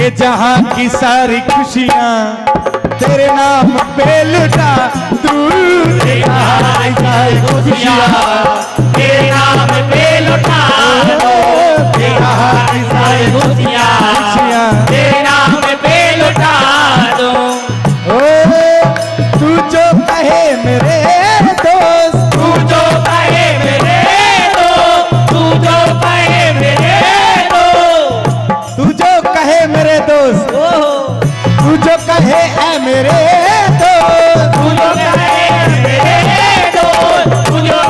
कि जहाँ की सारी खुशियाँ तेरे नाम पे लुटा दूँ। जहाँ की सारी खुशियाँ तेरे नाम पे लुटा दूँ। जहाँ की सारी खुशियाँ तेरे नाम पे लुटा दूँ। ओ तू जो कहे मेरे दोस्त, तू जो कहे मेरे दोस्त, तू जो कहे मेरे दोस्त, तू जो कहे मेरे दोस्त, तू जो कहे ऐ मेरे दोस्त, तू जो कहे मेरे दोस्त, तू जो